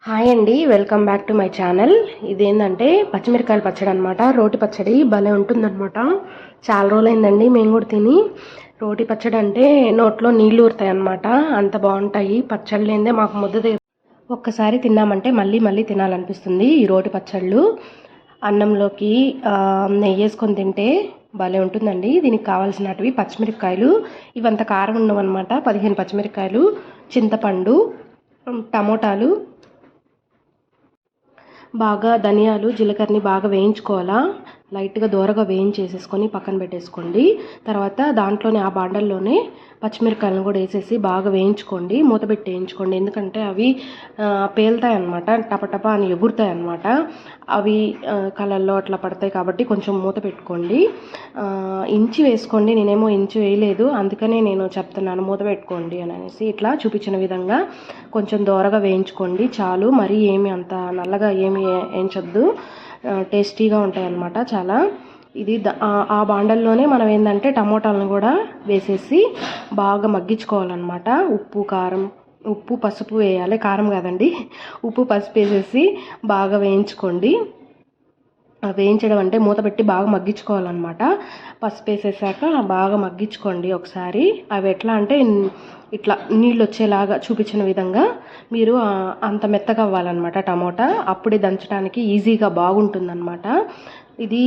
Hi అండి, welcome back to my channel. ఇదేంటంటే పచ్చిమిరకాయల పచ్చడి అనమాట. రోటి పచ్చడి భలే ఉంటుందన్నమాట. చాలా రోజులైందండి మేము కూడా తిని. రోటి పచ్చడి అంటే నోట్లో నీళ్లు ఊరుతాయి అన్నమాట, అంత బాగుంటాయి. పచ్చళ్ళు లేదే మాకు ముద్ద ఒక్కసారి తిన్నామంటే మళ్ళీ మళ్ళీ తినాలనిపిస్తుంది. ఈ రోటి పచ్చళ్ళు అన్నంలోకి నెయ్యి వేసుకొని తింటే భలే ఉంటుందండి. దీనికి కావాల్సినవి పచ్చిమిరపకాయలు, ఇవంత కారం ఉండవన్నమాట. 15 పచ్చిమిరపకాయలు, చింతపండు, టమోటాలు, బాగా ధనియాలు, జీలకర్రని బాగా వేయించుకోవాలా. లైట్గా దోరగా వేయించేసేసుకొని పక్కన పెట్టేసుకోండి. తర్వాత దాంట్లోనే ఆ బాండల్లోనే పచ్చిమిరకాయలను కూడా వేసేసి బాగా వేయించుకోండి. మూత పెట్టి వేయించుకోండి, ఎందుకంటే అవి పేలుతాయి అన్నమాట, టపటప అని ఎగురుతాయి అన్నమాట. అవి కలర్లో అట్లా పడతాయి కాబట్టి కొంచెం మూత పెట్టుకోండి. ఇంచి వేసుకోండి, నేనేమో ఇంచి వేయలేదు, అందుకనే నేను చెప్తున్నాను మూత పెట్టుకోండి అని అనేసి. ఇట్లా చూపించిన విధంగా కొంచెం దోరగా వేయించుకోండి చాలు. మరీ ఏమి అంత నల్లగా ఏమి వేయించొద్దు, టేస్టీగా ఉంటాయి అన్నమాట చాలా. ఇది ఆ బాండల్లోనే మనం ఏంటంటే టమోటాలను కూడా వేసేసి బాగా మగ్గించుకోవాలన్నమాట. ఉప్పు పసుపు వేయాలి, కారం కాదండి, ఉప్పు పసుపు వేసేసి బాగా వేయించుకోండి. వేయించడం అంటే మూత పెట్టి బాగా మగ్గించుకోవాలన్నమాట. పసుపు వేసేసాక బాగా మగ్గించుకోండి ఒకసారి. అవి ఎట్లా అంటే ఇట్లా నీళ్ళు వచ్చేలాగా చూపించిన విధంగా మీరు అంత మెత్తగా అవ్వాలన్నమాట టమోటా. అప్పుడే దంచడానికి ఈజీగా బాగుంటుందన్నమాట. ఇది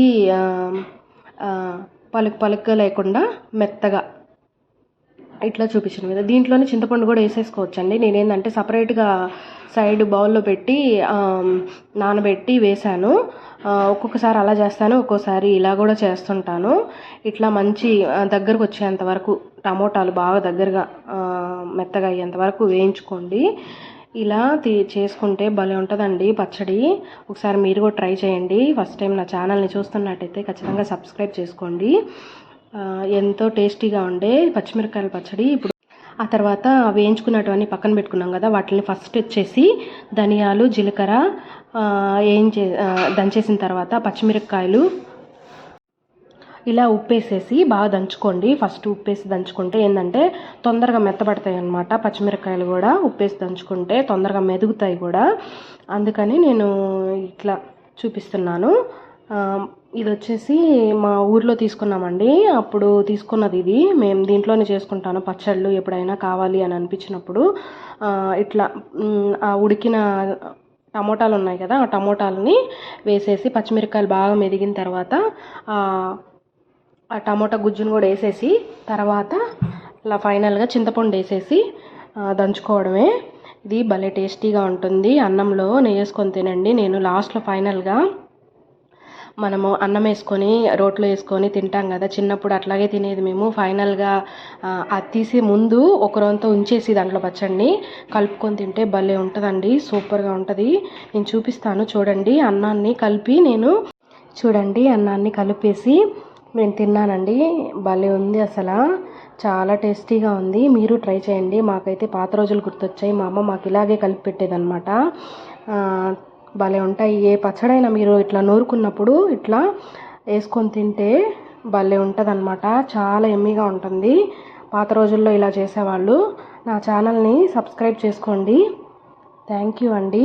పలుకు లేకుండా మెత్తగా ఇట్లా చూపించిన విధంగా. దీంట్లోనే చింతపండు కూడా వేసేసుకోవచ్చండి. నేనేంటంటే సపరేట్గా సైడ్ బౌల్లో పెట్టి నానబెట్టి వేశాను. ఒక్కొక్కసారి అలా చేస్తాను, ఒక్కోసారి ఇలా కూడా చేస్తుంటాను. ఇట్లా మంచి దగ్గరకు వచ్చేంత వరకు టమోటాలు బాగా దగ్గరగా మెత్తగా అయ్యేంత వరకు వేయించుకోండి. ఇలా చేసుకుంటే భలే ఉంటుందండి పచ్చడి. ఒకసారి మీరు కూడా ట్రై చేయండి. ఫస్ట్ టైం నా ఛానల్ని చూస్తున్నట్టయితే ఖచ్చితంగా సబ్స్క్రైబ్ చేసుకోండి. ఎంతో టేస్టీగా ఉండే పచ్చిమిరపకాయల పచ్చడి. ఇప్పుడు ఆ తర్వాత వేయించుకున్నటువన్నీ పక్కన పెట్టుకున్నాం కదా, వాటిని ఫస్ట్ వచ్చేసి ధనియాలు, జీలకర్ర దంచేసిన తర్వాత పచ్చిమిరపకాయలు ఇలా ఉప్పేసేసి బాగా దంచుకోండి. ఫస్ట్ ఉప్పేసి దంచుకుంటే ఏంటంటే తొందరగా మెత్తబడతాయి అన్నమాట. పచ్చిమిరపకాయలు కూడా ఉప్పేసి దంచుకుంటే తొందరగా మెదుగుతాయి కూడా, అందుకని నేను ఇట్లా చూపిస్తున్నాను. ఇది వచ్చేసి మా ఊర్లో తీసుకున్నామండి, అప్పుడు తీసుకున్నది ఇది. మేము దీంట్లోనే చేసుకుంటాను పచ్చళ్ళు, ఎప్పుడైనా కావాలి అని అనిపించినప్పుడు. ఇట్లా ఉడికిన టమోటాలు ఉన్నాయి కదా, ఆ టమోటాలని వేసేసి పచ్చిమిరపకాయలు బాగా మెదిగిన తర్వాత ఆ టమోటా గుజ్జును కూడా వేసేసి తర్వాత ఇలా ఫైనల్గా చింతపండు వేసేసి దంచుకోవడమే. ఇది భలే టేస్టీగా ఉంటుంది. అన్నంలో నెయ్యి వేసుకొని తినండి. నేను లాస్ట్లో ఫైనల్గా మనము అన్నం వేసుకొని రోట్లో వేసుకొని తింటాం కదా, చిన్నప్పుడు అట్లాగే తినేది మేము. ఫైనల్గా అది తీసే ముందు ఒక రొంత ఉంచేసి దాంట్లో పచ్చడిని కలుపుకొని తింటే భలే ఉంటుందండి, సూపర్గా ఉంటుంది. నేను చూపిస్తాను చూడండి. అన్నాన్ని కలిపేసి నేను తిన్నానండి, భలే ఉంది అసలు, చాలా టేస్టీగా ఉంది. మీరు ట్రై చేయండి. మాకైతే పాత రోజులు గుర్తొచ్చాయి. మా అమ్మ మాకు ఇలాగే కలిపి పెట్టేదన్నమాట. భలే ఉంటాయి. ఏ పచ్చడైనా మీరు ఇట్లా నూరుకున్నప్పుడు ఇట్లా వేసుకొని తింటే భలే ఉంటుందన్నమాట, చాలా ఎమ్మీగా ఉంటుంది. పాత రోజుల్లో ఇలా చేసేవాళ్ళు. నా ఛానల్ని సబ్స్క్రైబ్ చేసుకోండి. థ్యాంక్ యూ అండి.